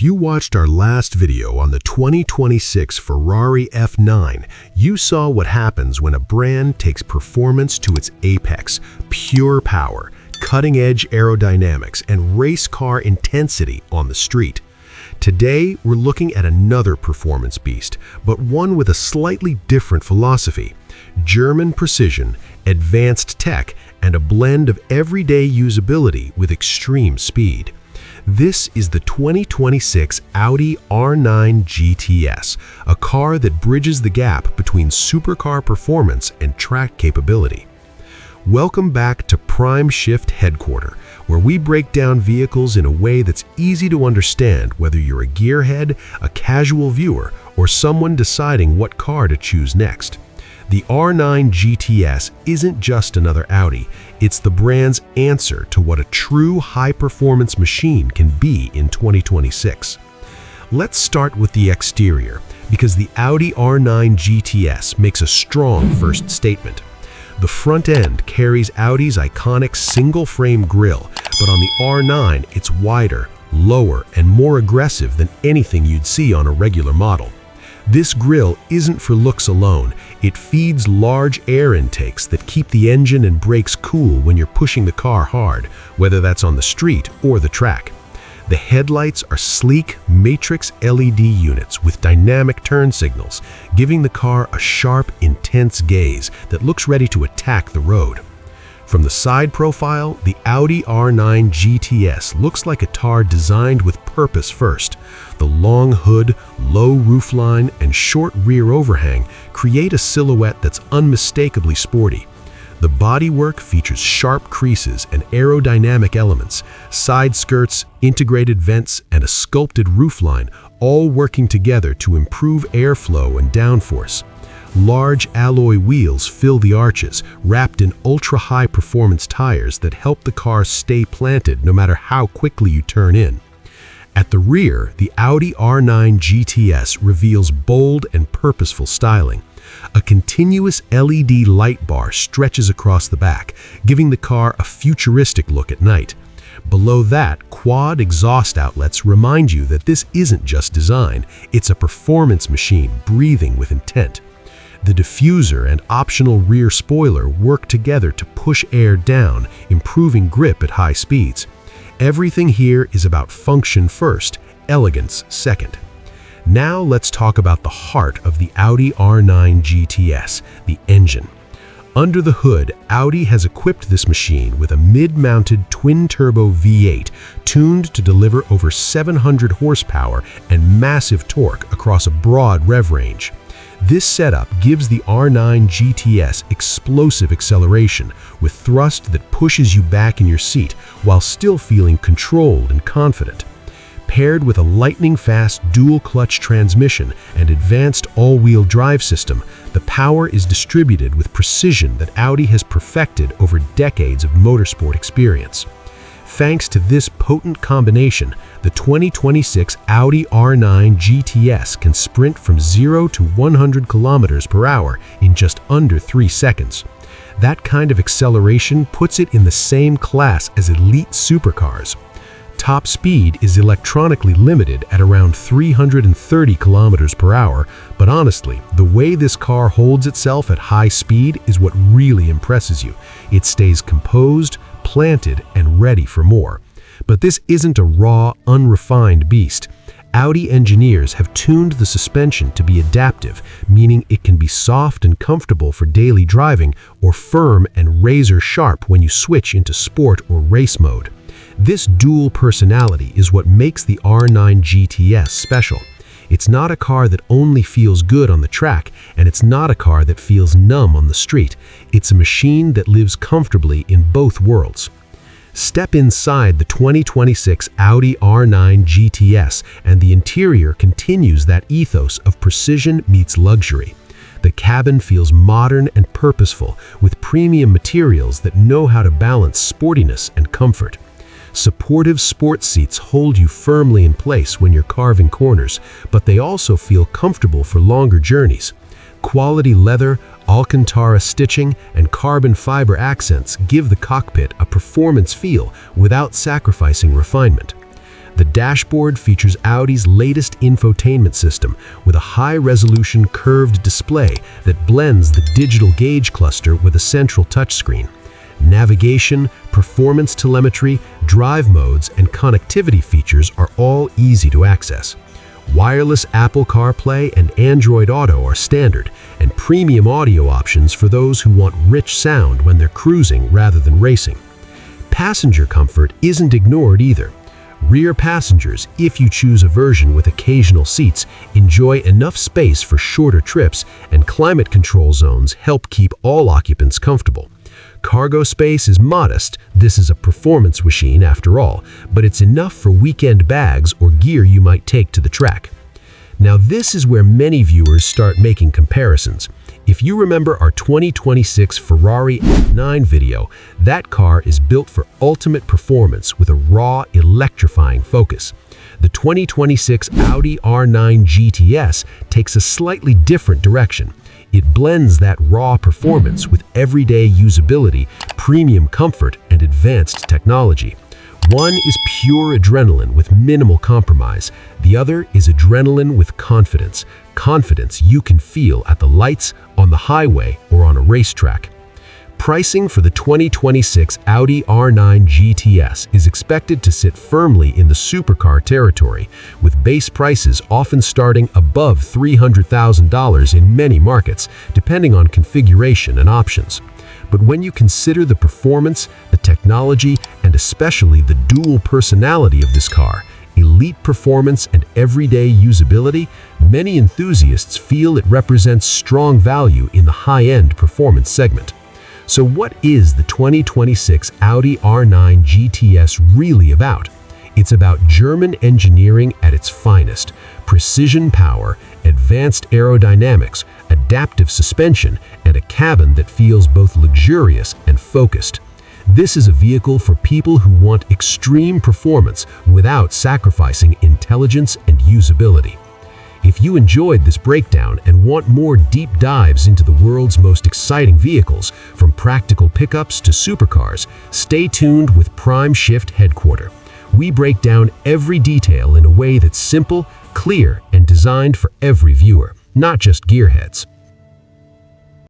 you watched our last video on the 2026 Ferrari F9, you saw what happens when a brand takes performance to its apex, pure power, cutting-edge aerodynamics, and race car intensity on the street. Today, we're looking at another performance beast, but one with a slightly different philosophy: German precision, advanced tech, and a blend of everyday usability with extreme speed. This is the 2026 Audi R9 GTS, a car that bridges the gap between supercar performance and track capability. Welcome back to Prime Shift Headquarters, where we break down vehicles in a way that's easy to understand whether you're a gearhead, a casual viewer, or someone deciding what car to choose next. The R9 GTS isn't just another Audi, it's the brand's answer to what a true high-performance machine can be in 2026. Let's start with the exterior, because the Audi R9 GTS makes a strong first statement. The front end carries Audi's iconic single-frame grille, but on the R9 it's wider, lower, and more aggressive than anything you'd see on a regular model. This grille isn't for looks alone. It feeds large air intakes that keep the engine and brakes cool when you're pushing the car hard, whether that's on the street or the track. The headlights are sleek matrix LED units with dynamic turn signals, giving the car a sharp, intense gaze that looks ready to attack the road. From the side profile, the Audi R9 GTS looks like a car designed with purpose first. The long hood, low roofline, and short rear overhang create a silhouette that's unmistakably sporty. The bodywork features sharp creases and aerodynamic elements, side skirts, integrated vents, and a sculpted roofline, all working together to improve airflow and downforce. Large alloy wheels fill the arches, wrapped in ultra-high performance tires that help the car stay planted no matter how quickly you turn in. At the rear, the Audi R9 GTS reveals bold and purposeful styling. A continuous LED light bar stretches across the back, giving the car a futuristic look at night. Below that, quad exhaust outlets remind you that this isn't just design, it's a performance machine breathing with intent. The diffuser and optional rear spoiler work together to push air down, improving grip at high speeds. Everything here is about function first, elegance second. Now let's talk about the heart of the Audi R9 GTS, the engine. Under the hood, Audi has equipped this machine with a mid-mounted twin-turbo V8 tuned to deliver over 700 horsepower and massive torque across a broad rev range. This setup gives the R9 GTS explosive acceleration with thrust that pushes you back in your seat while still feeling controlled and confident. Paired with a lightning-fast dual-clutch transmission and advanced all-wheel drive system, the power is distributed with precision that Audi has perfected over decades of motorsport experience. Thanks to this potent combination, the 2026 Audi R9 GTS can sprint from 0 to 100 kilometers per hour in just under 3 seconds. That kind of acceleration puts it in the same class as elite supercars. Top speed is electronically limited at around 330 kilometers per hour, but honestly, the way this car holds itself at high speed is what really impresses you. It stays composed, planted, and ready for more. But this isn't a raw, unrefined beast. Audi engineers have tuned the suspension to be adaptive, meaning it can be soft and comfortable for daily driving or firm and razor-sharp when you switch into sport or race mode. This dual personality is what makes the R9 GTS special. It's not a car that only feels good on the track, and it's not a car that feels numb on the street. It's a machine that lives comfortably in both worlds. Step inside the 2026 Audi R9 GTS, and the interior continues that ethos of precision meets luxury. The cabin feels modern and purposeful, with premium materials that know how to balance sportiness and comfort. Supportive sports seats hold you firmly in place when you're carving corners, but they also feel comfortable for longer journeys. Quality leather, Alcantara stitching, and carbon fiber accents give the cockpit a performance feel without sacrificing refinement. The dashboard features Audi's latest infotainment system with a high-resolution curved display that blends the digital gauge cluster with a central touchscreen. Navigation, performance telemetry, drive modes, and connectivity features are all easy to access. Wireless Apple CarPlay and Android Auto are standard, and premium audio options for those who want rich sound when they're cruising rather than racing. Passenger comfort isn't ignored either. Rear passengers, if you choose a version with occasional seats, enjoy enough space for shorter trips, and climate control zones help keep all occupants comfortable. Cargo space is modest. This is a performance machine after all, but it's enough for weekend bags or gear you might take to the track. Now this is where many viewers start making comparisons. If you remember our 2026 Ferrari F9 video, that car is built for ultimate performance with a raw, electrifying focus. The 2026 Audi R9 GTS takes a slightly different direction. It blends that raw performance with everyday usability, premium comfort, and advanced technology. One is pure adrenaline with minimal compromise. The other is adrenaline with confidence. Confidence you can feel at the lights, on the highway, or on a racetrack. Pricing for the 2026 Audi R9 GTS is expected to sit firmly in the supercar territory, with base prices often starting above $300,000 in many markets, depending on configuration and options. But when you consider the performance, the technology, and especially the dual personality of this car, elite performance and everyday usability, many enthusiasts feel it represents strong value in the high-end performance segment. So what is the 2026 Audi R9 GTS really about? It's about German engineering at its finest: precision power, advanced aerodynamics, adaptive suspension, and a cabin that feels both luxurious and focused. This is a vehicle for people who want extreme performance without sacrificing intelligence and usability. If you enjoyed this breakdown and want more deep dives into the world's most exciting vehicles, from practical pickups to supercars, stay tuned with Prime Shift Headquarters. We break down every detail in a way that's simple, clear, and designed for every viewer, not just gearheads.